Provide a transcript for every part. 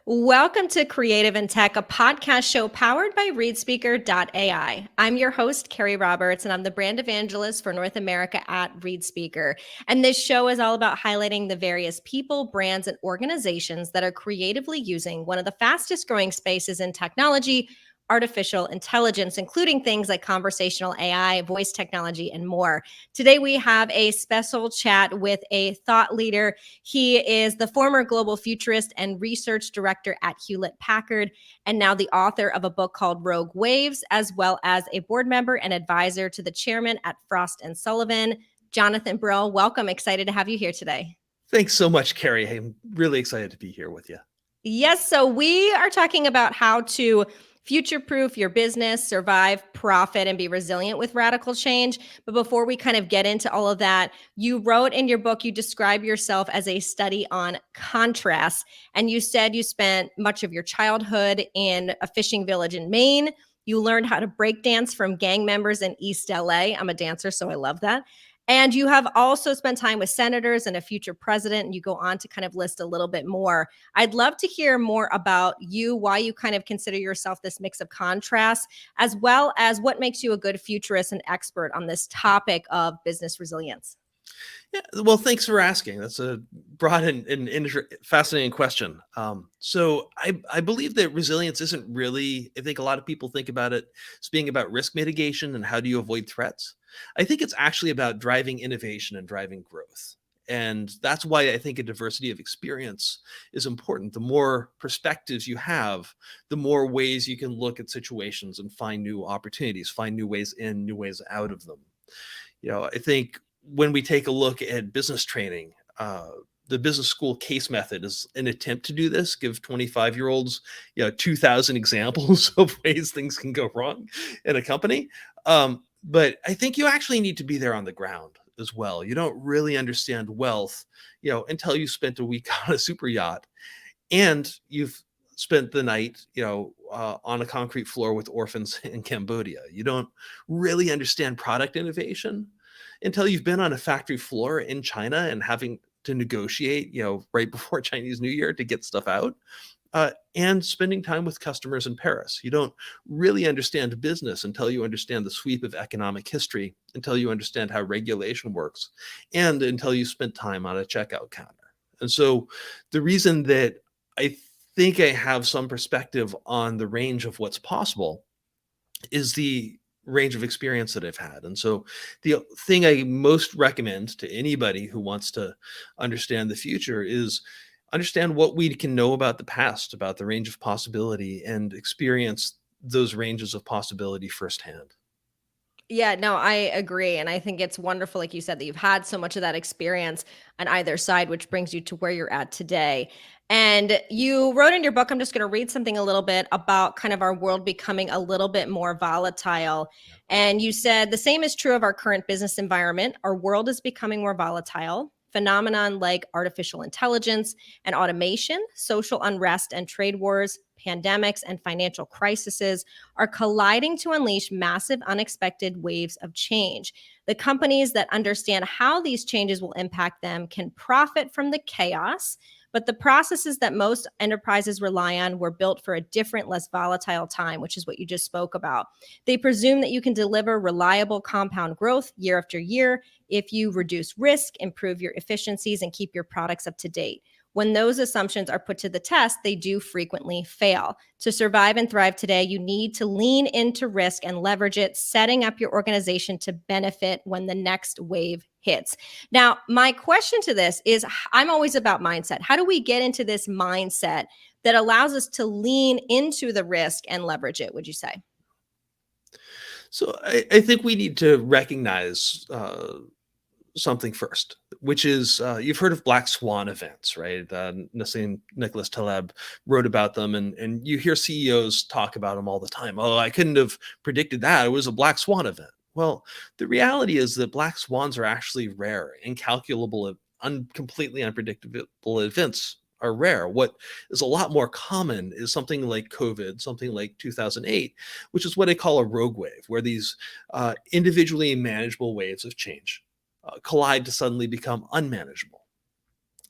Welcome to Creative in Tech, a podcast show powered by ReadSpeaker.AI. I'm your host, Carrie Roberts, and I'm the brand evangelist for North America at ReadSpeaker. And this show is all about highlighting the various people, brands, and organizations that are creatively using one of the fastest growing spaces in technology, artificial intelligence, including things like conversational AI, voice technology, and more. Today, we have a special chat with a thought leader. He is the former Global Futurist and research director at Hewlett Packard, and now the author of a book called Rogue Waves, as well as a board member and advisor to the chairman at Frost & Sullivan. Jonathan Brill, welcome. Excited to have you here today. Thanks so much, Carrie. I'm really excited to be here with you. Yes, so we are talking about how to future-proof your business, survive, profit, and be resilient with radical change. But before we kind of get into all of that, you wrote in your book, you describe yourself as a study on contrast. And you said you spent much of your childhood in a fishing village in Maine. You learned how to break dance from gang members in East LA. I'm a dancer, so I love that. And you have also spent time with senators and a future president, and you go on to kind of list a little bit more. I'd love to hear more about you, why you kind of consider yourself this mix of contrasts, as well as what makes you a good futurist and expert on this topic of business resilience. Yeah, well, thanks for asking. That's a broad and fascinating question. So I believe that resilience isn't really, I think a lot of people think about it as being about risk mitigation and how do you avoid threats. I think it's actually about driving innovation and driving growth. And that's why I think a diversity of experience is important. The more perspectives you have, the more ways you can look at situations and find new opportunities, find new ways in, new ways out of them. I think when we take a look at business training, the business school case method is an attempt to do this, give 25-year-olds, 2,000 examples of ways things can go wrong in a company. But I think you actually need to be there on the ground as well. You don't really understand wealth, until you spent a week on a super yacht and you've spent the night, on a concrete floor with orphans in Cambodia. You don't really understand product innovation until you've been on a factory floor in China and having to negotiate, right before Chinese New Year to get stuff out, and spending time with customers in Paris. You don't really understand business until you understand the sweep of economic history, until you understand how regulation works, and until you spent time on a checkout counter. And so the reason that I think I have some perspective on the range of what's possible is the range of experience that I've had. And so the thing I most recommend to anybody who wants to understand the future is understand what we can know about the past, about the range of possibility, and experience those ranges of possibility firsthand. Yeah, no, I agree. And I think it's wonderful, like you said, that you've had so much of that experience on either side, which brings you to where you're at today. And you wrote in your book, I'm just going to read something a little bit about kind of our world becoming a little bit more volatile. And you said the same is true of our current business environment. Our world is becoming more volatile. Phenomenon like artificial intelligence and automation, social unrest and trade wars, pandemics, and financial crises are colliding to unleash massive, unexpected waves of change. The companies that understand how these changes will impact them can profit from the chaos, but the processes that most enterprises rely on were built for a different, less volatile time, which is what you just spoke about. They presume that you can deliver reliable compound growth year after year if you reduce risk, improve your efficiencies, and keep your products up to date. When those assumptions are put to the test, they do frequently fail. To survive and thrive today, you need to lean into risk and leverage it, setting up your organization to benefit when the next wave hits. Now, my question to this is, I'm always about mindset. How do we get into this mindset that allows us to lean into the risk and leverage it, would you say? So I think we need to recognize something first, which is you've heard of black swan events, right? Nassim Nicholas Taleb wrote about them, and you hear CEOs talk about them all the time. Oh, I couldn't have predicted that. It was a black swan event. Well, the reality is that black swans are actually rare, incalculable, completely unpredictable events are rare. What is a lot more common is something like COVID, something like 2008, which is what I call a rogue wave, where these individually manageable waves of change collide to suddenly become unmanageable.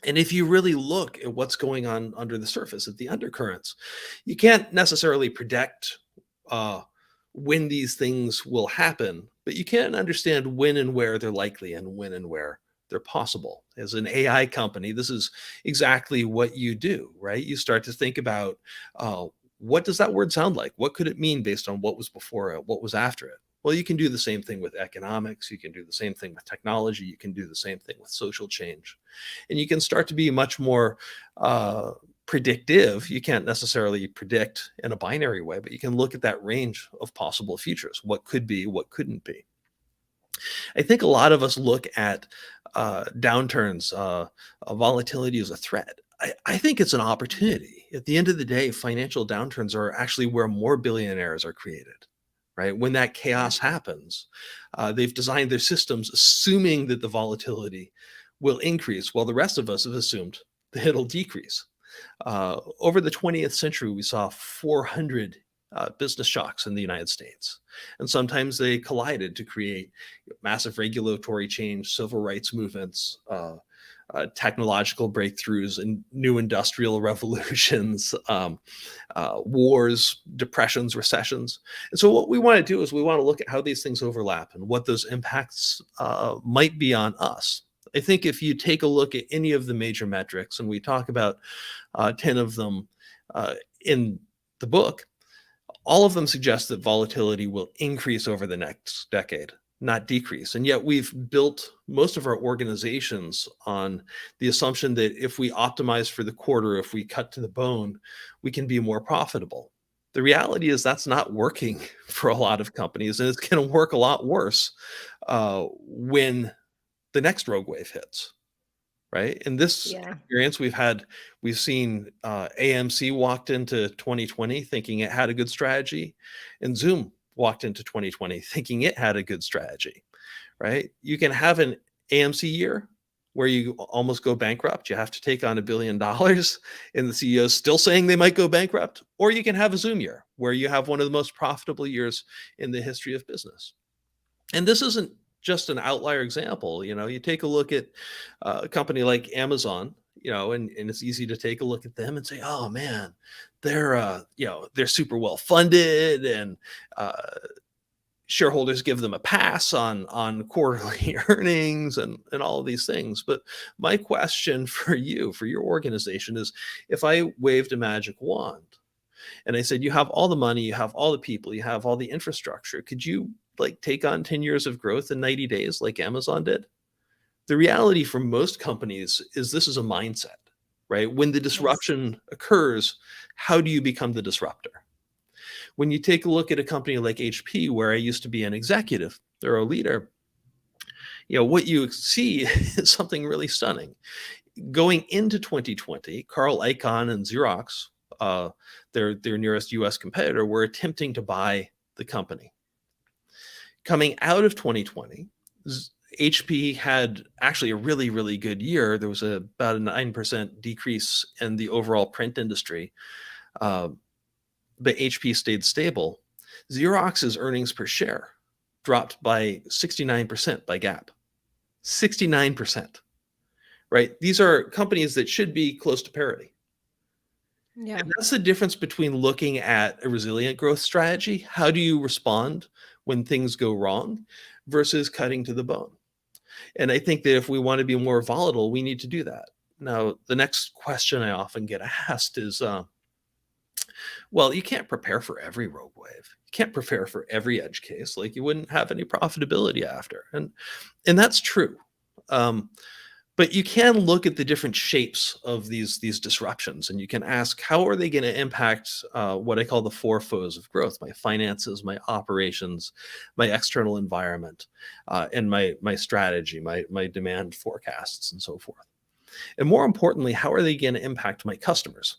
And if you really look at what's going on under the surface, at the undercurrents, you can't necessarily predict uh, when these things will happen, but you can understand when and where they're likely and when and where they're possible. As an AI company, this is exactly what you do, right? You start to think about uh, what does that word sound like? What could it mean based on what was before it, what was after it? Well, you can do the same thing with economics. You can do the same thing with technology. You can do the same thing with social change. And you can start to be much more predictive. You can't necessarily predict in a binary way, but you can look at that range of possible futures. What could be, what couldn't be. I think a lot of us look at downturns, volatility as a threat. I think it's an opportunity. At the end of the day, financial downturns are actually where more billionaires are created, right? When that Yeah. chaos happens, they've designed their systems assuming that the volatility will increase, while the rest of us have assumed that it'll decrease. Over the 20th century, we saw 400 business shocks in the United States. And sometimes they collided to create massive regulatory change, civil rights movements, technological breakthroughs, and new industrial revolutions, wars, depressions, recessions. And so, what we want to do is we want to look at how these things overlap and what those impacts might be on us. I think if you take a look at any of the major metrics, and we talk about 10 of them in the book, all of them suggest that volatility will increase over the next decade, not decrease. And yet we've built most of our organizations on the assumption that if we optimize for the quarter, if we cut to the bone, we can be more profitable. The reality is that's not working for a lot of companies, and it's going to work a lot worse when the next rogue wave hits, right? In this Yeah. experience we've seen AMC walked into 2020 thinking it had a good strategy, and Zoom walked into 2020 thinking it had a good strategy, right? You can have an AMC year where you almost go bankrupt. You have to take on $1 billion, and the CEO is still saying they might go bankrupt. Or you can have a Zoom year where you have one of the most profitable years in the history of business. And this isn't just an outlier example. You take a look at a company like Amazon, and it's easy to take a look at them and say, oh man, they're super well funded, and uh, shareholders give them a pass on quarterly earnings and all of these things. But my question for you, for your organization, is if I waved a magic wand and I said, you have all the money, you have all the people, you have all the infrastructure, could you like take on 10 years of growth in 90 days like Amazon did? The reality for most companies is this is a mindset, right? When the Yes. disruption occurs, how do you become the disruptor? When you take a look at a company like HP, where I used to be an executive or a leader, what you see is something really stunning. Going into 2020, Carl Icahn and Xerox, their nearest US competitor, were attempting to buy the company. Coming out of 2020, HP had actually a really, really good year. There was about a 9% decrease in the overall print industry, uh, but HP stayed stable. Xerox's earnings per share dropped by 69% by GAAP. 69%, right? These are companies that should be close to parity. Yeah. And that's the difference between looking at a resilient growth strategy. How do you respond when things go wrong versus cutting to the bone? And I think that if we want to be more volatile, we need to do that. Now, the next question I often get asked is, well, you can't prepare for every rogue wave. You can't prepare for every edge case. Like you wouldn't have any profitability after. And that's true. Um, but you can look at the different shapes of these disruptions, and you can ask, how are they going to impact what I call the four foes of growth: my finances, my operations, my external environment, and my strategy, my demand forecasts, and so forth. And more importantly, how are they going to impact my customers?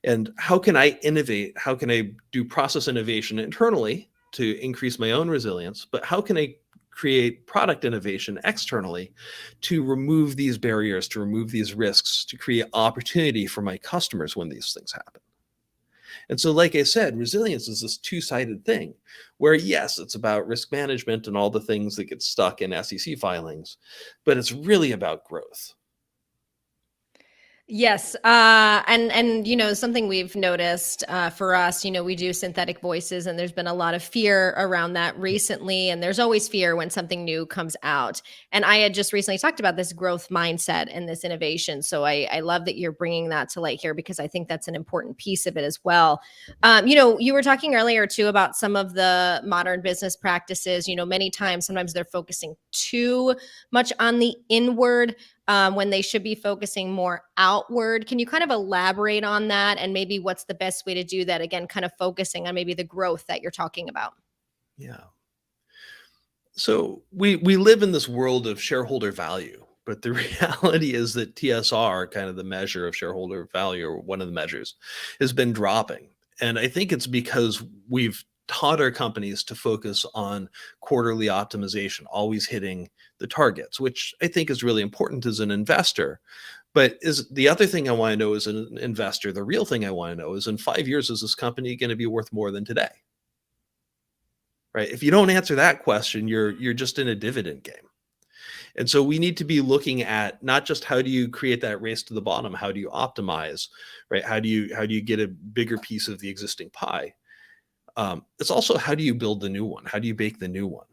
And how can I innovate? How can I do process innovation internally to increase my own resilience? But how can I create product innovation externally to remove these barriers, to remove these risks, to create opportunity for my customers when these things happen? And so, like I said, resilience is this two-sided thing where, yes, it's about risk management and all the things that get stuck in SEC filings, but it's really about growth. Yes, and something we've noticed for us, we do synthetic voices, and there's been a lot of fear around that recently, and there's always fear when something new comes out. And I had just recently talked about this growth mindset and this innovation, so I love that you're bringing that to light here because I think that's an important piece of it as well. You were talking earlier too about some of the modern business practices. Many times, sometimes they're focusing too much on the inward when they should be focusing more outward. Can you kind of elaborate on that and maybe what's the best way to do that? Again, kind of focusing on maybe the growth that you're talking about. Yeah. So we live in this world of shareholder value, but the reality is that TSR, kind of the measure of shareholder value, or one of the measures, has been dropping. And I think it's because we've taught our companies to focus on quarterly optimization, always hitting the targets, which I think is really important as an investor. But is the other thing I want to know as an investor, the real thing I want to know is, in 5 years, is this company going to be worth more than today? Right? If you don't answer that question, you're just in a dividend game. And so we need to be looking at not just how do you create that race to the bottom, how do you optimize, right? How do you get a bigger piece of the existing pie? It's also, how do you build the new one? How do you bake the new one?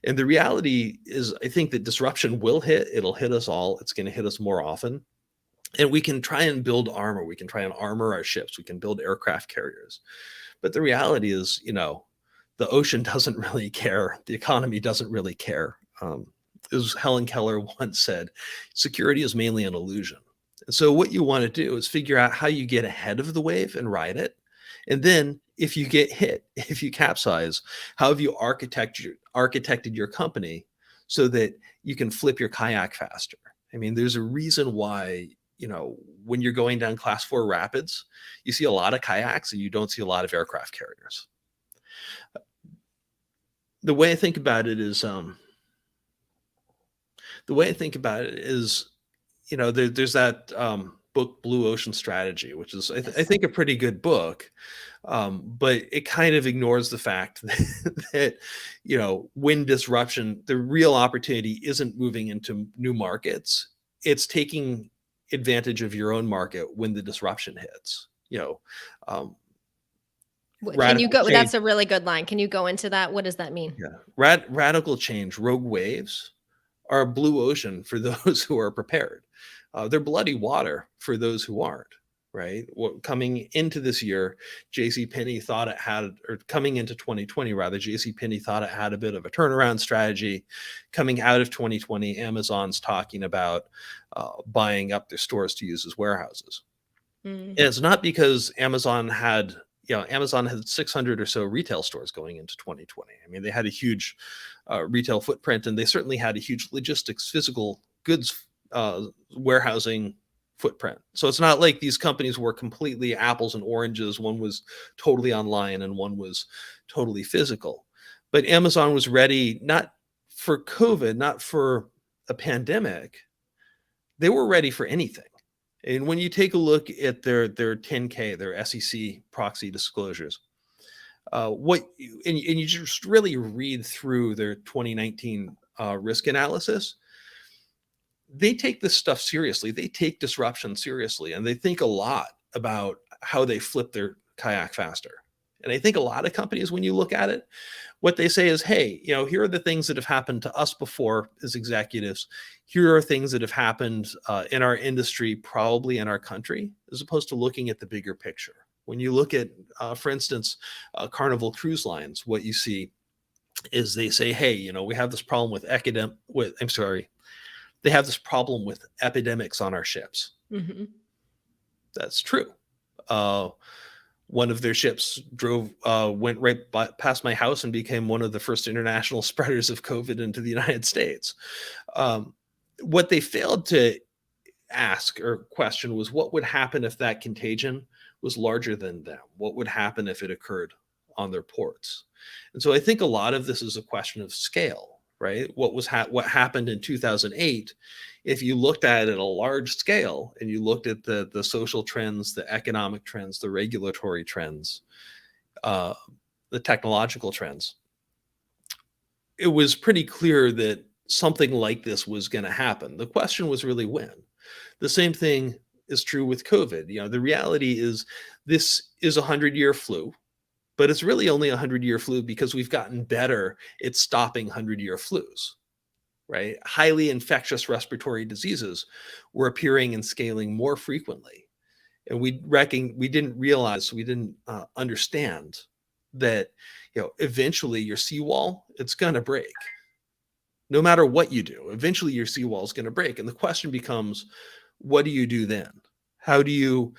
And the reality is, I think that disruption will hit. It'll hit us all. It's going to hit us more often. And we can try and build armor. We can try and armor our ships. We can build aircraft carriers. But the reality is, the ocean doesn't really care. The economy doesn't really care. As Helen Keller once said, security is mainly an illusion. And so what you want to do is figure out how you get ahead of the wave and ride it. And then if you get hit, if you capsize, how have you architected your company so that you can flip your kayak faster? I mean, there's a reason why, when you're going down class 4 rapids, you see a lot of kayaks and you don't see a lot of aircraft carriers. The way I think about it is, there's that book, Blue Ocean Strategy, which is, I think, a pretty good book. But it kind of ignores the fact that, when disruption, the real opportunity isn't moving into new markets. It's taking advantage of your own market when the disruption hits. Um, Can you radical go? change. That's a really good line. Can you go into that? What does that mean? Yeah. Radical change, rogue waves, are a blue ocean for those who are prepared. They're bloody water for those who aren't, right? Coming into this year, JCPenney thought it had, or coming into 2020 rather, JCPenney thought it had a bit of a turnaround strategy. Coming out of 2020, Amazon's talking about buying up their stores to use as warehouses. Mm. And it's not because Amazon had 600 or so retail stores going into 2020. I mean, they had a huge retail footprint, and they certainly had a huge logistics, physical goods warehousing footprint. So it's not like these companies were completely apples and oranges. One was totally online and one was totally physical. But Amazon was ready, not for COVID, not for a pandemic. They were ready for anything. And when you take a look at their 10K, their SEC proxy disclosures, and you just really read through their 2019 risk analysis, they take this stuff seriously. They take disruption seriously, and they think a lot about how they flip their kayak faster. And I think a lot of companies, when you look at it, what they say is, hey, here are the things that have happened to us before as executives. Here are things that have happened in our industry, probably in our country, as opposed to looking at the bigger picture. When you look at, for instance, Carnival Cruise Lines, what you see is they say, hey, we have this problem they have this problem with epidemics on our ships. Mm-hmm. That's true. One of their ships went right past my house and became one of the first international spreaders of COVID into the United States. What they failed to ask or question was, what would happen if that contagion was larger than them? What would happen if it occurred on their ports? And so I think a lot of this is a question of scale, right? What happened in 2008, if you looked at it at a large scale and you looked at the social trends, the economic trends, the regulatory trends, the technological trends, it was pretty clear that something like this was going to happen. The question was really when. The same thing is true with COVID. The reality is this is a 100-year flu, but it's really only a 100-year flu because we've gotten better at stopping 100-year flus, right? Highly infectious respiratory diseases were appearing and scaling more frequently. And we didn't realize, we didn't understand that, eventually your seawall, it's going to break. No matter what you do, eventually your seawall is going to break. And the question becomes, what do you do then? How do you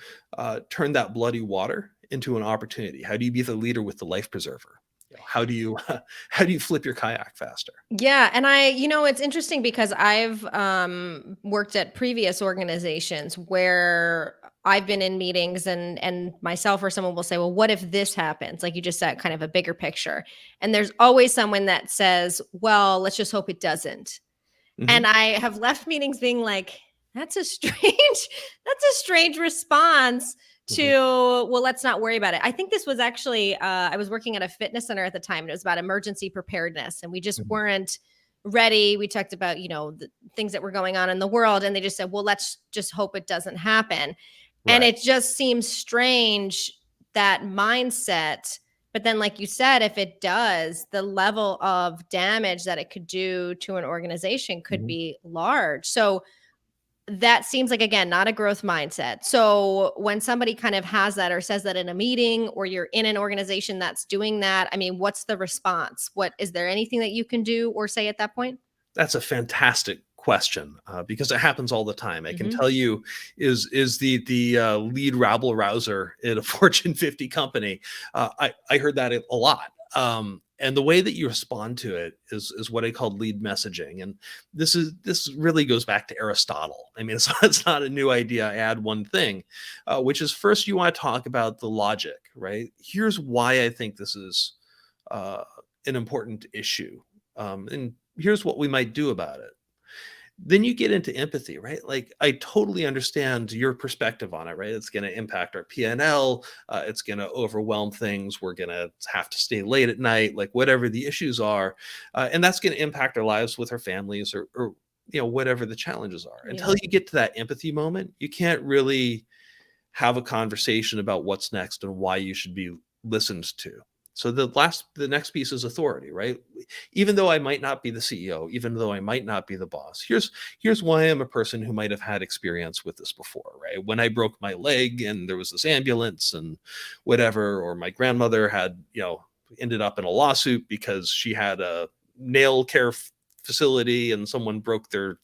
turn that bloody water into an opportunity? How do you be the leader with the life preserver? How do you how do you flip your kayak faster? Yeah, and it's interesting because I've worked at previous organizations where I've been in meetings and myself or someone will say, "Well, what if this happens?" Like you just said, kind of a bigger picture. And there's always someone that says, "Well, let's just hope it doesn't." Hmm. And I have left meetings being like, that's a strange that's a strange response to, Hmm. well, let's not worry about it. I think this was actually I was working at a fitness center at the time and it was about emergency preparedness and we just Hmm. weren't ready. We talked about, the things that were going on in the world and they just said, "Well, let's just hope it doesn't happen." And Right. it just seems strange, that mindset. But then, like you said, if it does, the level of damage that it could do to an organization could Hmm. be large. So that seems like, again, not a growth mindset. So when somebody kind of has that or says that in a meeting or you're in an organization that's doing that, I mean, what's the response? What is there anything that you can do or say at that point? That's a fantastic question because it happens all the time. I can Hmm. tell you, is the lead rabble rouser at a Fortune 50 company. I heard that a lot. And the way that you respond to it is what I call lead messaging. And this really goes back to Aristotle. I mean, it's not a new idea. I add one thing, which is first you want to talk about the logic, right? Here's why I think this is uh, an important issue. And here's what we might do about it. Then you get into empathy, right? Like I totally understand your perspective on it, right? It's going to impact our P&L. It's going to overwhelm things. We're going to have to stay late at night, like whatever the issues are. And that's going to impact our lives with our families or whatever the challenges are. Yeah. Until you get to that empathy moment, you can't really have a conversation about what's next and why you should be listened to. So the next piece is authority, right? Even though I might not be the CEO, even though I might not be the boss, here's why I'm a person who might have had experience with this before, right? When I broke my leg and there was this ambulance and whatever, or my grandmother had, ended up in a lawsuit because she had a nail care facility and someone broke their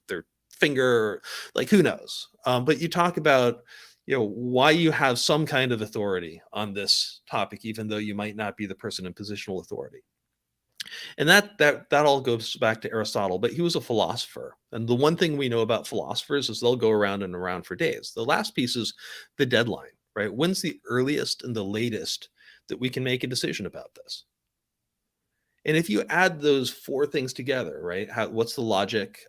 finger, like who knows? But you talk about why you have some kind of authority on this topic, even though you might not be the person in positional authority. And that all goes back to Aristotle, but he was a philosopher. And the one thing we know about philosophers is they'll go around and around for days. The last piece is the deadline, right? When's the earliest and the latest that we can make a decision about this? And if you add those four things together, right? What's the logic?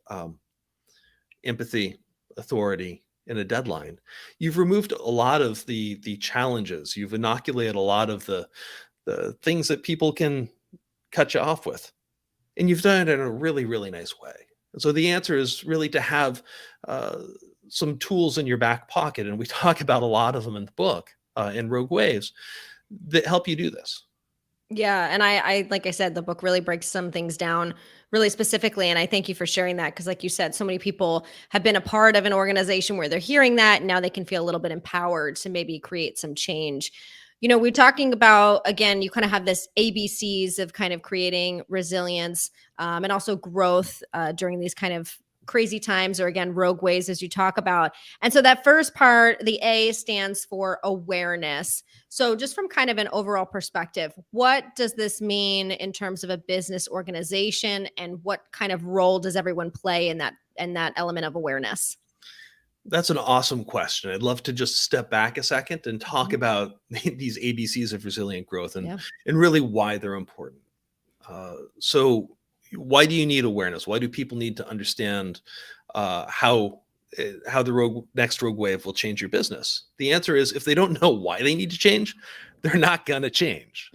Empathy, authority, and a deadline. You've removed a lot of the challenges. You've inoculated a lot of the things that people can cut you off with, and you've done it in a really really nice way. And so the answer is really to have uh, some tools in your back pocket, and we talk about a lot of them in the book in Rogue Waves that help you do this. Yeah, and I like I said, the book really breaks some things down really specifically, and I thank you for sharing that because, like you said, so many people have been a part of an organization where they're hearing that, and now they can feel a little bit empowered to maybe create some change. We're talking about, again, you kind of have this ABCs of kind of creating resilience and also growth during these kind of crazy times, or again, rogue ways, as you talk about. And so that first part, the A, stands for awareness. So, just from kind of an overall perspective, what does this mean in terms of a business organization, and what kind of role does everyone play in that element of awareness? That's an awesome question. I'd love to just step back a second and talk Mhm. about these ABCs of resilient growth Yeah. and really why they're important. So, why do you need awareness? Why do people need to understand how the next rogue wave will change your business? The answer is if they don't know why they need to change, they're not going to change.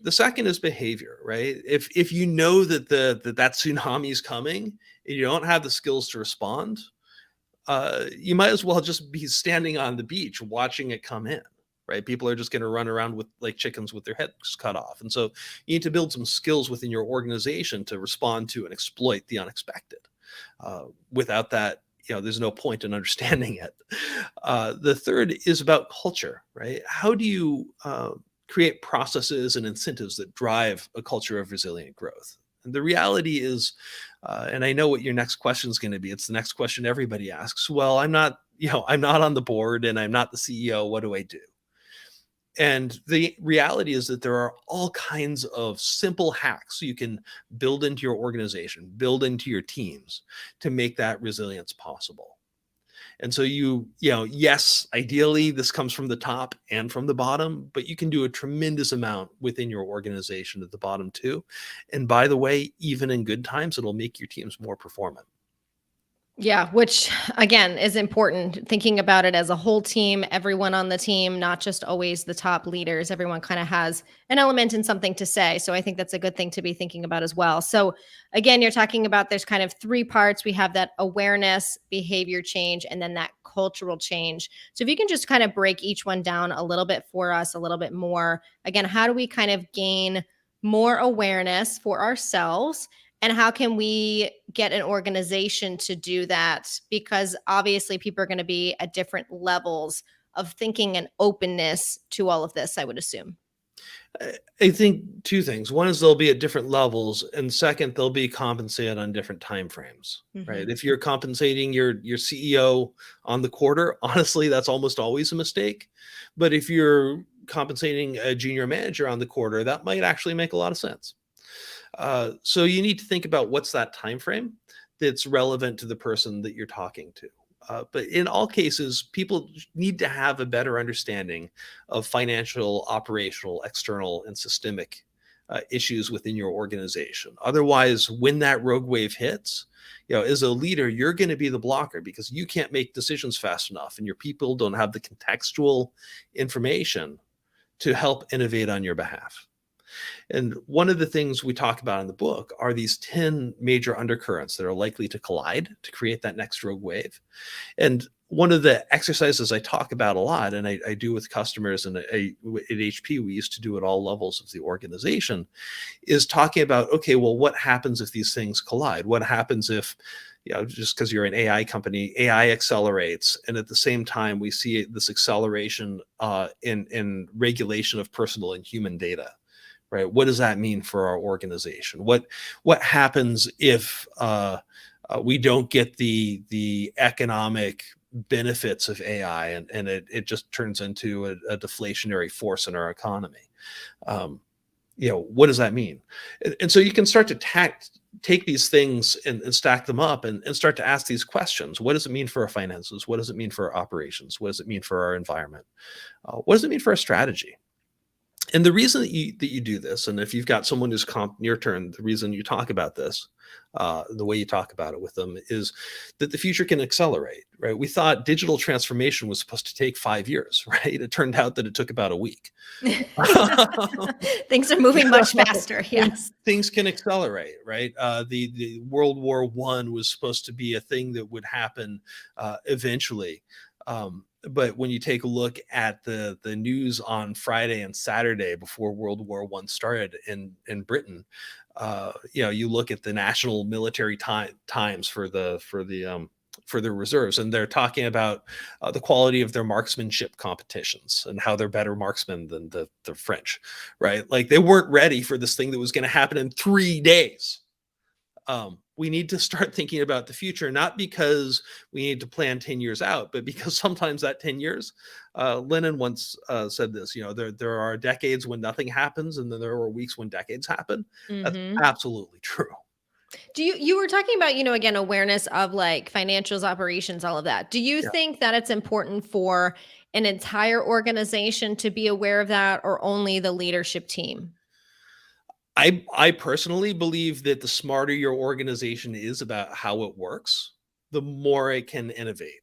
The second is behavior, right? If you know that that tsunami is coming and you don't have the skills to respond, you might as well just be standing on the beach watching it come in. Right, people are just going to run around with like chickens with their heads cut off, and so you need to build some skills within your organization to respond to and exploit the unexpected. Without that, there's no point in understanding it. The third is about culture, right? How do you create processes and incentives that drive a culture of resilient growth? And the reality is, and I know what your next question is going to be. It's the next question everybody asks. Well, I'm not on the board and I'm not the CEO. What do I do? And the reality is that there are all kinds of simple hacks you can build into your organization, build into your teams to make that resilience possible. And so yes, ideally this comes from the top and from the bottom, but you can do a tremendous amount within your organization at the bottom too. And by the way, even in good times, it'll make your teams more performant. Yeah, which again is important, thinking about it as a whole team, everyone on the team, not just always the top leaders. Everyone kind of has an element and something to say. So I think that's a good thing to be thinking about as well. So again, you're talking about there's kind of three parts. We have that awareness, behavior change, and then that cultural change. So if you can just kind of break each one down a little bit for us, a little bit more. Again, how do we kind of gain more awareness for ourselves? And how can we get an organization to do that? Because obviously people are going to be at different levels of thinking and openness to all of this, I would assume. I think two things. One is they'll be at different levels, and second, they'll be compensated on different time frames. Right? Mhm. If you're compensating your CEO on the quarter, honestly, that's almost always a mistake. But if you're compensating a junior manager on the quarter, that might actually make a lot of sense. So you need to think about what's that time frame that's relevant to the person that you're talking to. But in all cases, people need to have a better understanding of financial, operational, external, and systemic issues within your organization. Otherwise, when that rogue wave hits, as a leader, you're going to be the blocker because you can't make decisions fast enough, and your people don't have the contextual information to help innovate on your behalf. And one of the things we talk about in the book are these 10 major undercurrents that are likely to collide to create that next rogue wave. And one of the exercises I talk about a lot, and I do with customers, and at HP, we used to do at all levels of the organization, is talking about, okay, well, what happens if these things collide? What happens if, just because you're an AI company, AI accelerates, and at the same time, we see this acceleration in regulation of personal and human data? Right? What does that mean for our organization? What happens if we don't get the economic benefits of AI, and it just turns into a deflationary force in our economy? What does that mean? And so you can start to take these things and stack them up and start to ask these questions. What does it mean for our finances? What does it mean for our operations? What does it mean for our environment? What does it mean for our strategy? And the reason that you do this, and if you've got someone who's your turn, the reason you talk about this, the way you talk about it with them, is that the future can accelerate, right? We thought digital transformation was supposed to take 5 years, right? It turned out that it took about a week. Things are moving much faster. Yes. Things can accelerate, right? The World War I was supposed to be a thing that would happen eventually. But when you take a look at the news on Friday and Saturday before World War I started in Britain, you look at the national military times for their reserves, and they're talking about the quality of their marksmanship competitions and how they're better marksmen than the French, right? Like they weren't ready for this thing that was going to happen in 3 days. We need to start thinking about the future, not because we need to plan 10 years out, but because sometimes that 10 years, Lenin once said this, there are decades when nothing happens, and then there are weeks when decades happen. That's Hmm. absolutely true. You were talking about, again, awareness of like financials, operations, all of that. Do you Yeah. think that it's important for an entire organization to be aware of that, or only the leadership team? I personally believe that the smarter your organization is about how it works, the more it can innovate,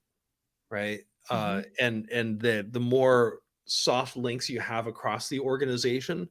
right? Mhm. And the more soft links you have across the organization,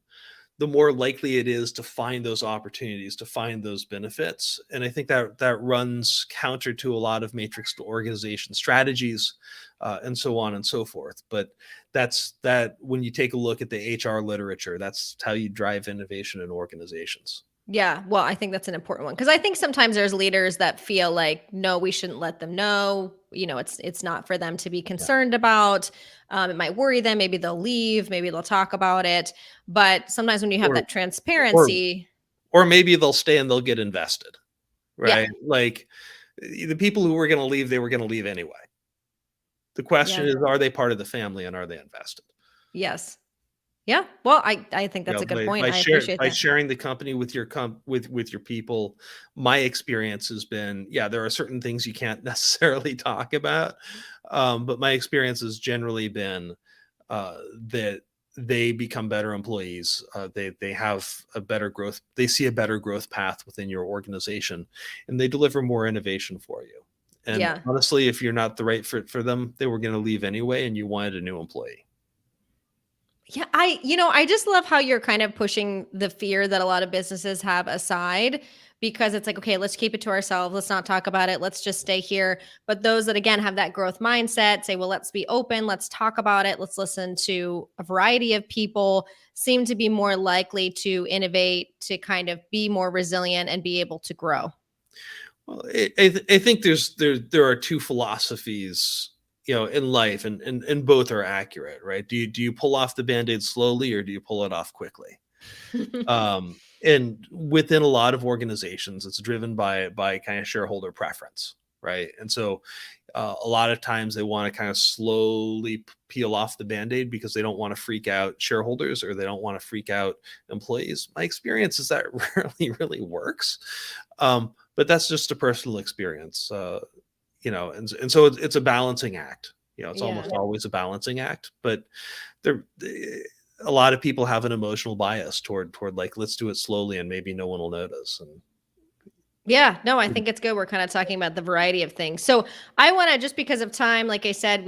the more likely it is to find those opportunities, to find those benefits. And I think that runs counter to a lot of matrix organization strategies, and so on and so forth. But that when you take a look at the HR literature, that's how you drive innovation in organizations. Yeah, well, I think that's an important one because I think sometimes there's leaders that feel like, no, we shouldn't let them know. It's not for them to be Yeah. concerned about. It might worry them. Maybe they'll leave. Maybe they'll talk about it. But sometimes when you have Or that or transparency, or maybe they'll stay and they'll get invested, yeah, right? Like the people who were going to leave, they were going to leave anyway. The question yeah, is, are they part of the family and are they invested? yes, yeah. Well, I think You that's know, a good by point. by I share appreciate by that. sharing the company with your with your people, my experience has been, yeah, there are certain things you can't necessarily talk about, but my experience has generally been that they become better employees. They have a better growth. They see a better growth path within your organization, and they deliver more innovation for you. And Yeah. honestly, if you're not the right fit for them, they were going to leave anyway, and you wanted a new employee. Yeah, I just love how you're kind of pushing the fear that a lot of businesses have aside because it's like, okay, let's keep it to ourselves. Let's not talk about it. Let's just stay here. But those that again have that growth mindset say, well, let's be open. Let's talk about it. Let's listen to a variety of people, seem to be more likely to innovate, to kind of be more resilient and be able to grow. Well, I think there are two philosophies, in life, and both are accurate, right? Do you pull off the band-aid slowly or do you pull it off quickly? And within a lot of organizations, it's driven by kind of shareholder preference, right? And so a lot of times they want to kind of slowly peel off the band-aid because they don't want to freak out shareholders or they don't want to freak out employees. My experience is that really works. But that's just a personal experience. And so it's a balancing act. It's Yeah. almost always a balancing act. But there, a lot of people have an emotional bias toward like, let's do it slowly and maybe no one will notice. Yeah, no, I And think it's good. We're kind of talking about the variety of things. So I want to, just because of time, like I said,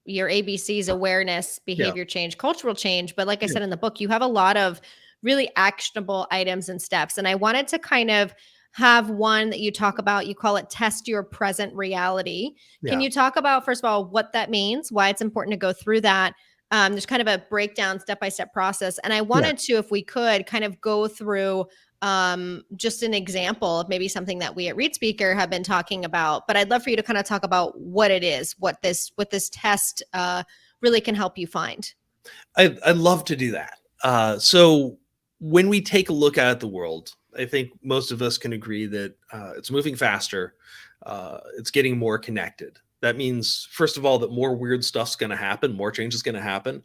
your ABC's awareness, yeah, behavior change, cultural change. But like I yeah, said in the book, you have a lot of really actionable items and steps. And I wanted to kind of have one that you talk about. You call it test your present reality. Can yeah, you talk about, first of all, what that means, why it's important to go through that? There's kind of a breakdown, step by step process. And I yeah. wanted to, if we could, kind of go through just an example of maybe something that we at ReadSpeaker have been talking about. But I'd love for you to kind of talk about what it is, what this test really can help you find. I'd love to do that. So when we take a look at the world, I think most of us can agree that it's moving faster. It's getting more connected. That means, first of all, that more weird stuff's going to happen, more change is going to happen,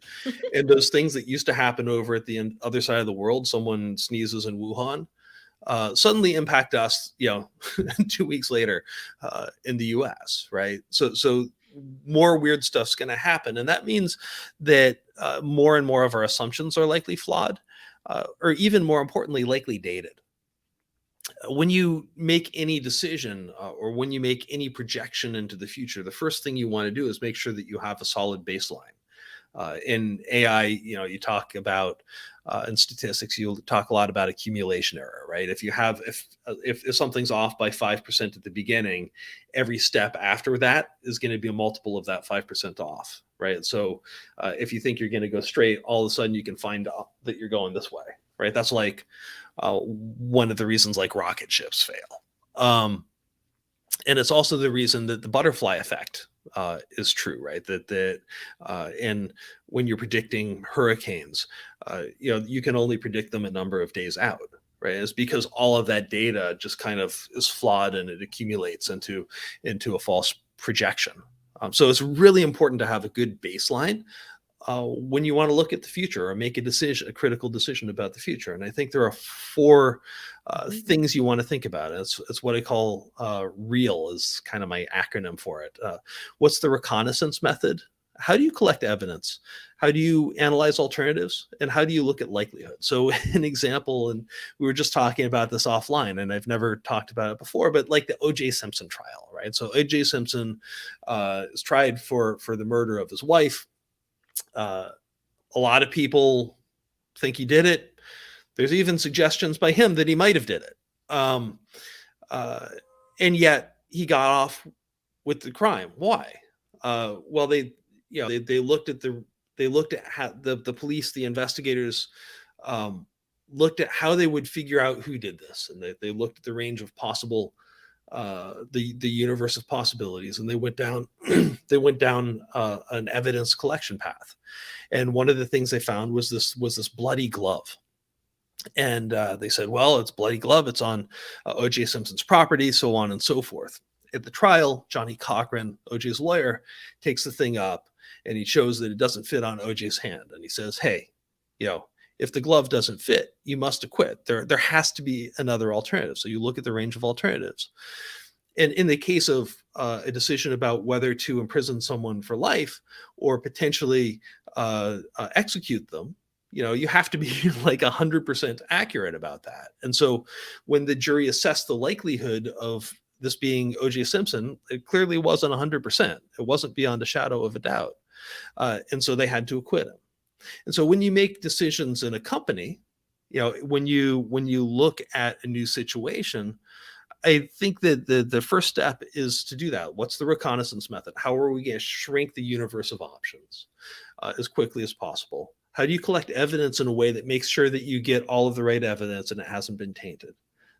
and those things that used to happen over at the other side of the world, someone sneezes in Wuhan, suddenly impact us, 2 weeks later in the U.S. Right? So more weird stuff's going to happen, and that means that more and more of our assumptions are likely flawed, or even more importantly, likely dated. When you make any decision, or when you make any projection into the future, the first thing you want to do is make sure that you have a solid baseline. In AI, you talk about, in statistics, you talk a lot about accumulation error, right? If something's off by 5% at the beginning, every step after that is going to be a multiple of that 5% off, right? So if you think you're going to go straight, all of a sudden you can find out that you're going this way, right? That's like one of the reasons like rocket ships fail. And it's also the reason that the butterfly effect is true, right? And when you're predicting hurricanes, you can only predict them a number of days out, right? It's because all of that data just kind of is flawed and it accumulates into a false projection. So it's really important to have a good baseline when you want to look at the future or make a critical decision about the future. And I think there are four things you want to think about. It's what I call REAL is kind of my acronym for it. What's the reconnaissance method? How do you collect evidence? How do you analyze alternatives? And how do you look at likelihood? So an example, and we were just talking about this offline, and I've never talked about it before, but like the O.J. Simpson trial, right? So O.J. Simpson is tried for the murder of his wife. Uh, a lot of people think he did it. There's even suggestions by him that he might have did it. Um, uh, and yet he got off with the crime. Why? Well, they looked at how the police, the investigators, um, looked at how they would figure out who did this, and they looked at the range of possible, the universe of possibilities, and they went down they went down an evidence collection path. And one of the things they found was this bloody glove. And they said, well, it's bloody glove. It's on O.J. Simpson's property, so on and so forth. At the trial, Johnny Cochran, O.J.'s lawyer, takes the thing up and he shows that it doesn't fit on O.J.'s hand. And he says, hey, if the glove doesn't fit, you must acquit. There has to be another alternative. So you look at the range of alternatives. And in the case of a decision about whether to imprison someone for life or potentially execute them, you have to be like 100% accurate about that. And so when the jury assessed the likelihood of this being O.J. Simpson, it clearly wasn't 100%. It wasn't beyond a shadow of a doubt. And so they had to acquit him. And so when you make decisions in a company, when you look at a new situation, I think that the first step is to do that. What's the reconnaissance method? How are we going to shrink the universe of options as quickly as possible? How do you collect evidence in a way that makes sure that you get all of the right evidence and it hasn't been tainted?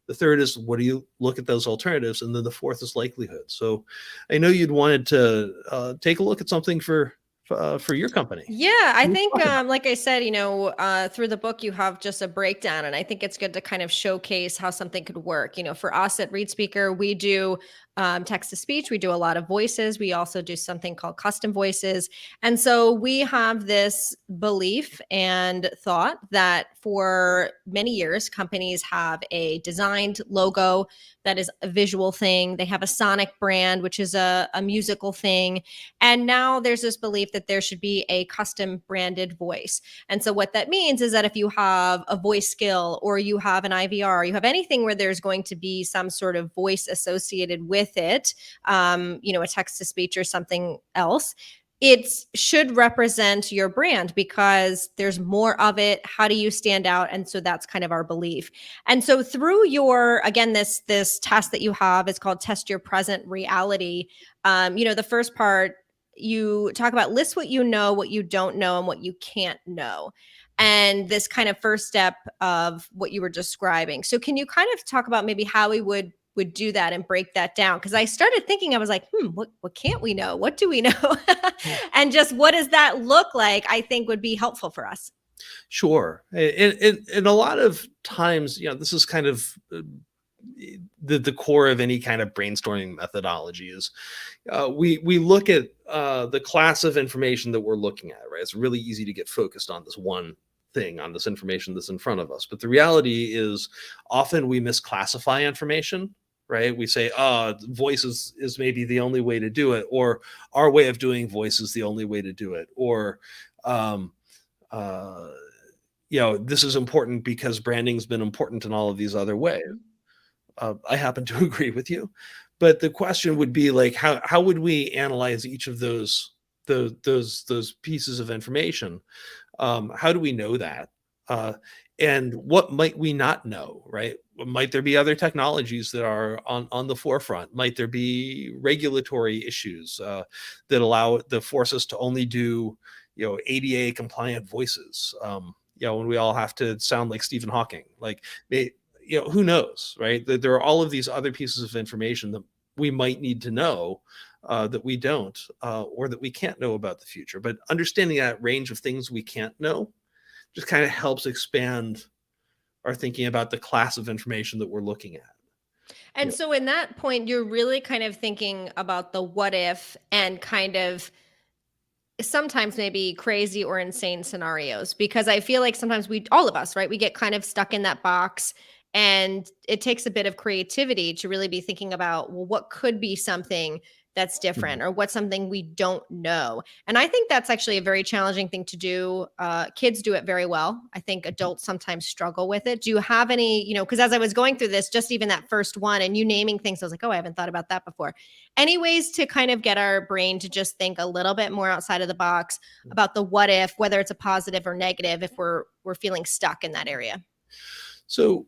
The third is, what do you look at those alternatives? And then the fourth is likelihood. So I know you'd wanted to take a look at something for your company. Yeah, I think, like I said, through the book, you have just a breakdown, and I think it's good to kind of showcase how something could work. For us at ReadSpeaker, we do text to speech. We do a lot of voices. We also do something called custom voices. And so we have this belief and thought that for many years, companies have a designed logo that is a visual thing. They have a sonic brand, which is a musical thing. And now there's this belief that there should be a custom branded voice. And so what that means is that if you have a voice skill or you have an IVR, you have anything where there's going to be some sort of voice associated with it, a text to speech or something else, it should represent your brand because there's more of it. How do you stand out? And so that's kind of our belief. And so through this test that you have, it's called Test Your Present Reality. The first part, you talk about list what you know, what you don't know, and what you can't know. And this kind of first step of what you were describing. So can you kind of talk about maybe how we would do that and break that down? Because I started thinking, I was like, what can't we know? What do we know? And just what does that look like, I think would be helpful for us. Sure. And a lot of times, this is kind of the core of any kind of brainstorming methodology is we look at the class of information that we're looking at, right? It's really easy to get focused on this one thing, on this information that's in front of us. But the reality is often we misclassify information, right? We say, voice is maybe the only way to do it, or our way of doing voice is the only way to do it, or this is important because branding's been important in all of these other ways. I happen to agree with you, but the question would be like, how would we analyze each of those pieces of information? How do we know that? And what might we not know, right? Might there be other technologies that are on the forefront? Might there be regulatory issues that force us to only do, ADA compliant voices? When we all have to sound like Stephen Hawking, who knows, right? There are all of these other pieces of information that we might need to know that we don't, or that we can't know about the future. But understanding that range of things we can't know just kind of helps expand our thinking about the class of information that we're looking at. And so in that point, you're really kind of thinking about the what if and kind of sometimes maybe crazy or insane scenarios, because I feel like sometimes all of us, right, we get kind of stuck in that box, and it takes a bit of creativity to really be thinking about, well, what could be something that's different, or what's something we don't know. And I think that's actually a very challenging thing to do. Kids do it very well. I think adults sometimes struggle with it. Do you have any, because as I was going through this, just even that first one and you naming things, I was like, oh, I haven't thought about that before. Any ways to kind of get our brain to just think a little bit more outside of the box about the what if, whether it's a positive or negative, if we're feeling stuck in that area? So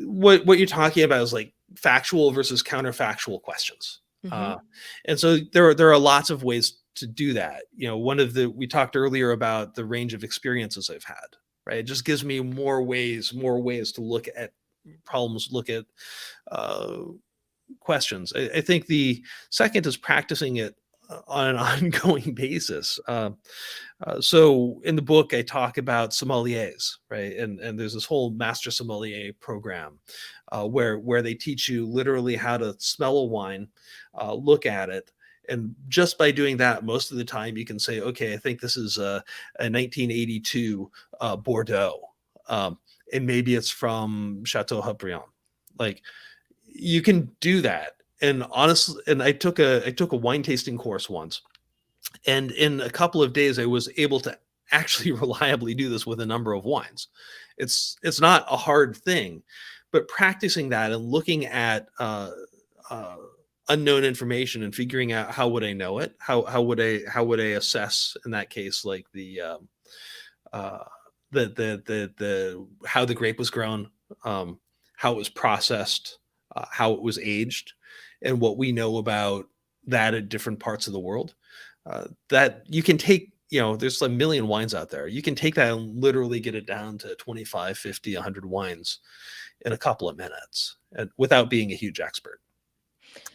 what you're talking about is like factual versus counterfactual questions. Hmm. Uh, and so there are lots of ways to do that. We talked earlier about the range of experiences I've had, right? It just gives me more ways to look at problems, look at uh, questions. I think the second is practicing it on an ongoing basis. So in the book, I talk about sommeliers, right? And there's this whole master sommelier program where they teach you literally how to smell a wine, look at it. And just by doing that, most of the time you can say, okay, I think this is a 1982 Bordeaux. Um, and maybe it's from Chateau Haut-Briand. Like, you can do that. And honestly, and I took a wine tasting course once, and in a couple of days I was able to actually reliably do this with a number of wines. It's not a hard thing, but practicing that and looking at uh, unknown information and figuring out how would I know it, how would I assess in that case, like uh, the how the grape was grown, um, how it was processed, how it was aged, and what we know about that at different parts of the world. That you can take, there's a million wines out there. You can take that and literally get it down to 25, 50, 100 wines in a couple of minutes without being a huge expert.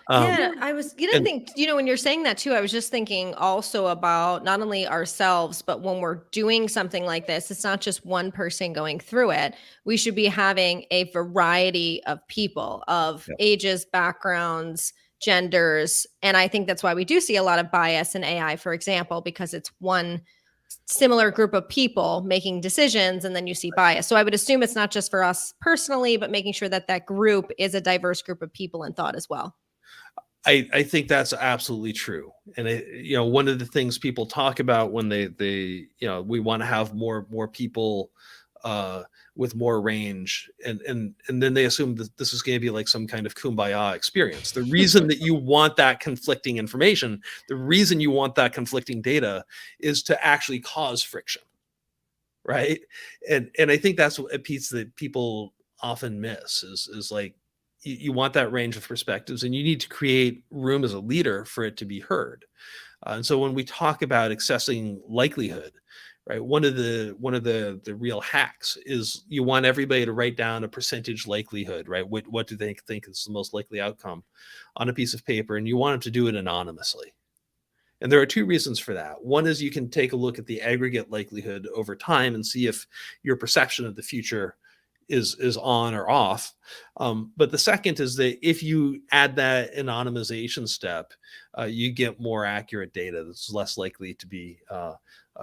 Yeah, I was gonna And think, when you're saying that too, I was just thinking also about not only ourselves, but when we're doing something like this, it's not just one person going through it. We should be having a variety of people, of yeah, ages, backgrounds, genders. And I think that's why we do see a lot of bias in AI, for example, because it's one similar group of people making decisions and then you see bias. So I would assume it's not just for us personally, but making sure that that group is a diverse group of people in thought as well. I think that's absolutely true. And one of the things people talk about when we want to have more people uh, with more range, and then they assume that this is going to be like some kind of kumbaya experience. The reason that you want that conflicting information, the reason you want that conflicting data, is to actually cause friction, right? And I think that's a piece that people often miss is like, you want that range of perspectives, and you need to create room as a leader for it to be heard. And so when we talk about accessing likelihood, right, one of the real hacks is you want everybody to write down a percentage likelihood, right? What do they think is the most likely outcome on a piece of paper, and you want them to do it anonymously. And there are two reasons for that. One is you can take a look at the aggregate likelihood over time and see if your perception of the future is on or off. But the second is that if you add that anonymization step, you get more accurate data that's less likely to be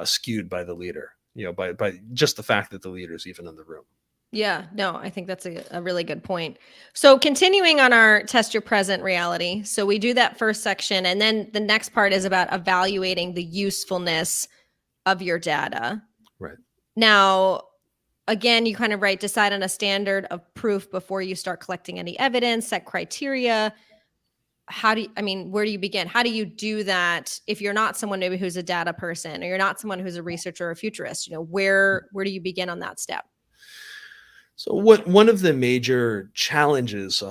skewed by the leader. By just the fact that the leader is even in the room. Yeah, no, I think that's a really good point. So, continuing on our test your present reality. So, we do that first section, and then the next part is about evaluating the usefulness of your data. Right. Now, again, you kind of decide on a standard of proof before you start collecting any evidence, set criteria. Where do you begin? How do you do that if you're not someone maybe who's a data person or you're not someone who's a researcher or a futurist? Where do you begin on that step? So one of the major challenges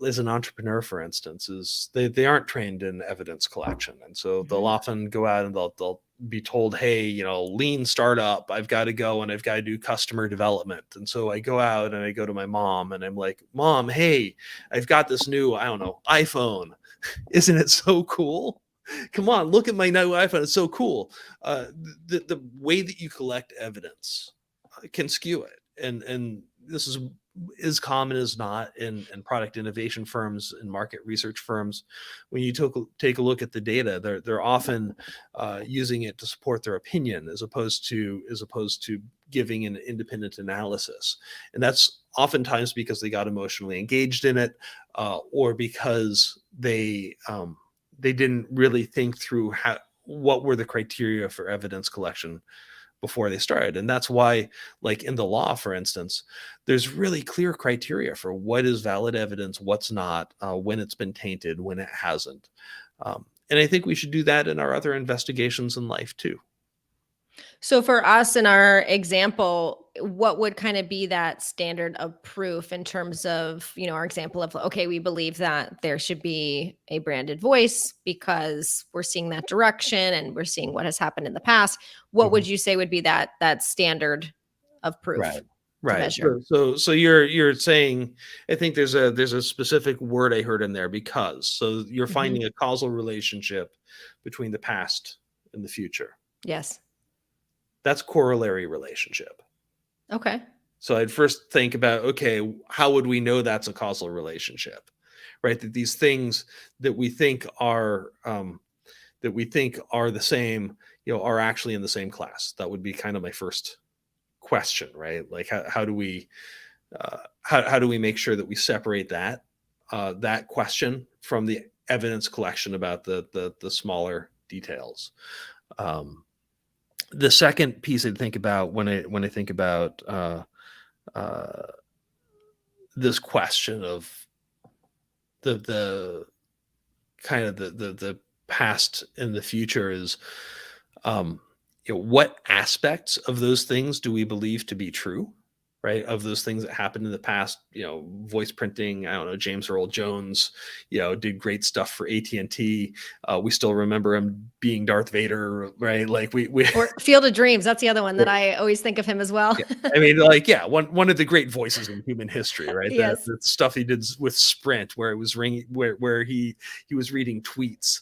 as an entrepreneur, for instance, is they aren't trained in evidence collection, and so they'll Mhm. often go out and they'll be told, "Hey, lean startup, I've got to go and I've got to do customer development." And so I go out and I go to my mom and I'm like, "Mom, hey, I've got this new, I don't know, iPhone. Isn't it so cool? Come on, look at my new iPhone. It's so cool." The way that you collect evidence can skew it, and this is as common as not in product innovation firms and market research firms. When you take a look at the data, they're often using it to support their opinion as opposed to giving an independent analysis, and that's oftentimes because they got emotionally engaged in it, or because they didn't really think through what were the criteria for evidence collection before they started. And that's why, like in the law, for instance, there's really clear criteria for what is valid evidence, what's not, when it's been tainted, when it hasn't. And I think we should do that in our other investigations in life too. So for us in our example, what would kind of be that standard of proof in terms of, our example of, okay, we believe that there should be a branded voice because we're seeing that direction and we're seeing what has happened in the past. What Mhm. would you say would be that standard of proof Right. to Right. measure? So you're saying, I think there's a specific word I heard in there, because. So you're Mhm. finding a causal relationship between the past and the future. Yes. That's corollary relationship. Okay. So I'd first think about, okay, how would we know that's a causal relationship? Right? That these things that we think are the same, are actually in the same class. That would be kind of my first question, right? Like how do we how do we make sure that we separate that question from the evidence collection about the smaller details? Um, the second piece I think about when I think about uh, this question of the kind of the past and the future is, um, what aspects of those things do we believe to be true, right? Of those things that happened in the past, voice printing. I don't know. James Earl Jones, did great stuff for AT&T. We still remember him being Darth Vader, right? Like we Or Field of Dreams. That's the other one that I always think of him as well. yeah. I mean, like, yeah, one of the great voices in human history, right? The, Yes. the stuff he did with Sprint, where it was ringing, where he was reading tweets,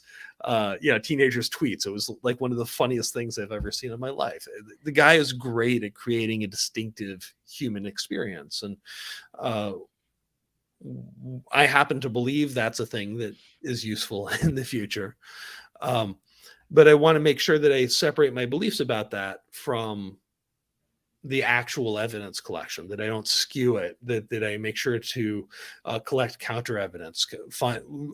teenagers' tweets. It was like one of the funniest things I've ever seen in my life. The guy is great at creating a distinctive human experience, and uh, I happen to believe that's a thing that is useful in the future. Um, but I want to make sure that I separate my beliefs about that from the actual evidence collection, that I don't skew it, that I make sure to collect counter evidence,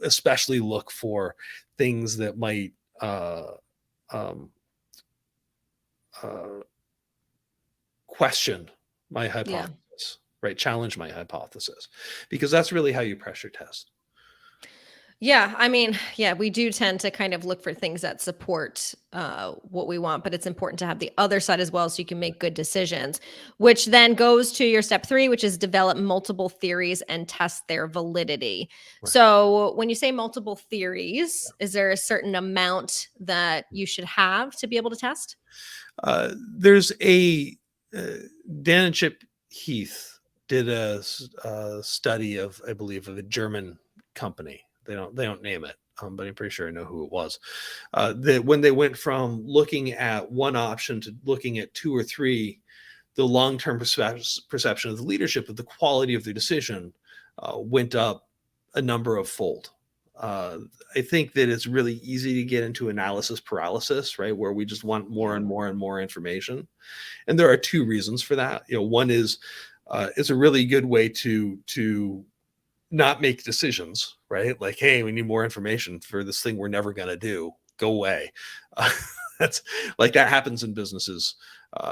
especially look for things that might um, uh, question my Yeah. hypothesis, right? Challenge my hypothesis, because that's really how you pressure test. Yeah, I mean, yeah, we do tend to kind of look for things that support what we want, but it's important to have the other side as well so you can make good decisions, which then goes to your step three, which is develop multiple theories and test their validity. Right. So, when you say multiple theories, is there a certain amount that you should have to be able to test? There's a Dan and Chip Heath did a study of, I believe, of a German company. They don't name it, but I'm pretty sure I know who it was. That when they went from looking at one option to looking at two or three, the long-term perception of the leadership, of the quality of their decision, went up a number of fold. Uh, I think that it's really easy to get into analysis paralysis, right? Where we just want more Yeah. and more and more information. And there are two reasons for that. One is it's a really good way to not make decisions, right? Like, hey, we need more information for this thing we're never going to do. Go away. Uh, that's like that happens in businesses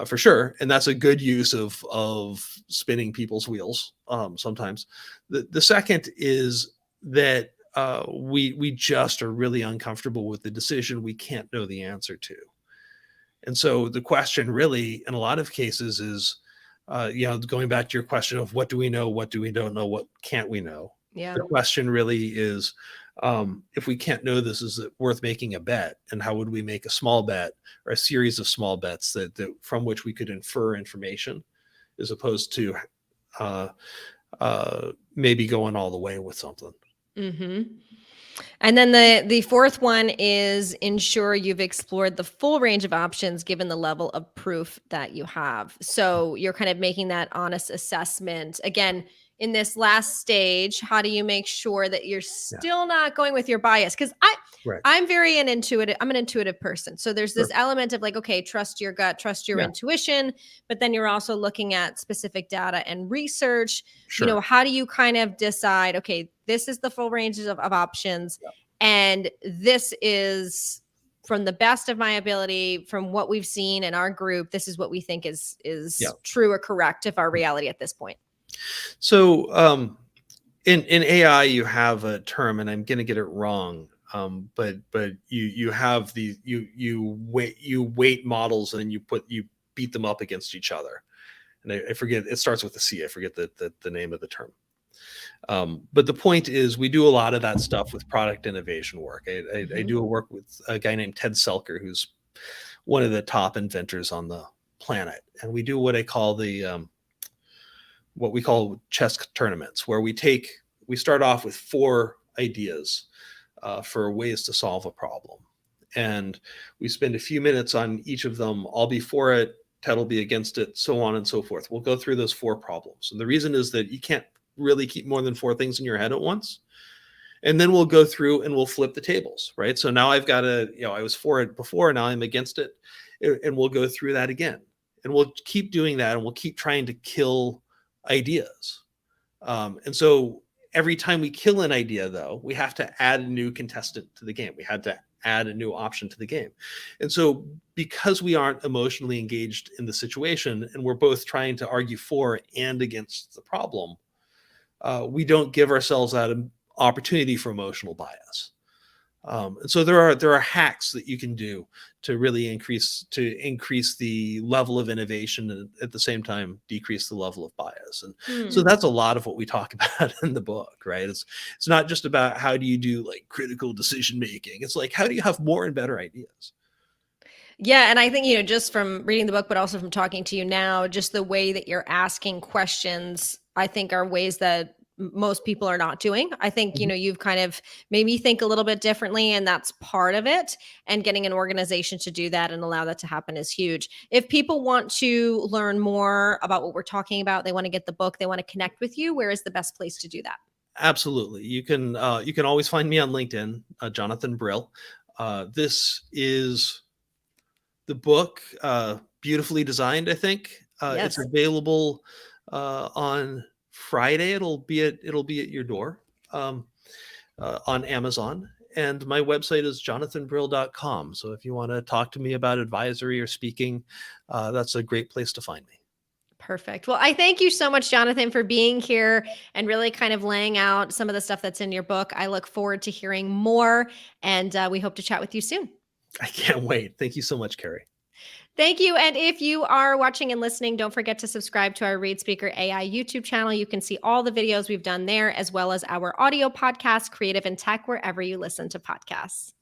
for sure, and that's a good use of spinning people's wheels sometimes. The second is that we just are really uncomfortable with the decision we can't know the answer to. And so the question really, in a lot of cases, is, going back to your question of what do we know, what do we don't know, what can't we know? Yeah. The question really is, if we can't know this, is it worth making a bet? And how would we make a small bet or a series of small bets that from which we could infer information, as opposed to uh, maybe going all the way with something? Hmm. And then the fourth one is ensure you've explored the full range of options given the level of proof that you have. So you're kind of making that honest assessment. Again, in this last stage, how do you make sure that you're Yeah. still not going with your bias? Because I Right. I'm very an intuitive, I'm an intuitive person. So there's Sure. this element of like, okay, trust your gut, trust your Yeah. intuition, but then you're also looking at specific data and research. Sure. How do you kind of decide, okay, this is the full range of options, Yeah. and this is from the best of my ability, from what we've seen in our group, this is what we think Yeah. is true or correct of our reality at this point. So in AI, you have a term, and I'm going to get it wrong. But you have you weight models, and you beat them up against each other. and I forget, it starts with a C. I forget the name of the term. But the point is, we do a lot of that stuff with product innovation work. I do a work with a guy named Ted Selker, who's one of the top inventors on the planet, and we do what I call what we call chess tournaments, where we start off with 4 ideas for ways to solve a problem, and we spend a few minutes on each of them. I'll be for it, Ted will be against it, so on and so forth. We'll go through those 4 problems, and the reason is that you can't really keep more than 4 things in your head at once. And then we'll go through and we'll flip the tables, right? So now I've got I was for it before, now I'm against it, and we'll go through that again, and we'll keep doing that, and we'll keep trying to kill ideas. And so every time we kill an idea, though, we have to add a new contestant to the game. We had to add a new option to the game. And so because we aren't emotionally engaged in the situation, and we're both trying to argue for and against the problem, we don't give ourselves that opportunity for emotional bias. And so there are hacks that you can do to really increase the level of innovation, and at the same time decrease the level of bias. And so that's a lot of what we talk about in the book, right? It's not just about how do you do like critical decision making. It's like, how do you have more and better ideas? Yeah. And I think, just from reading the book, but also from talking to you now, just the way that you're asking questions, I think are ways that most people are not doing. I think, you've kind of made me think a little bit differently, and that's part of it. And getting an organization to do that and allow that to happen is huge. If people want to learn more about what we're talking about, they want to get the book, they want to connect with you, where is the best place to do that? Absolutely. You can always find me on LinkedIn, Jonathan Brill. This is the book, beautifully designed, I think. It's Yes. available on Friday. It'll be at your door on Amazon. And my website is jonathanbrill.com. So if you want to talk to me about advisory or speaking, that's a great place to find me. Perfect. Well, I thank you so much, Jonathan, for being here and really kind of laying out some of the stuff that's in your book. I look forward to hearing more, and we hope to chat with you soon. I can't wait. Thank you so much, Carrie. Thank you. And if you are watching and listening, don't forget to subscribe to our ReadSpeaker.AI YouTube channel. You can see all the videos we've done there, as well as our audio podcast, Creative in Tech, wherever you listen to podcasts.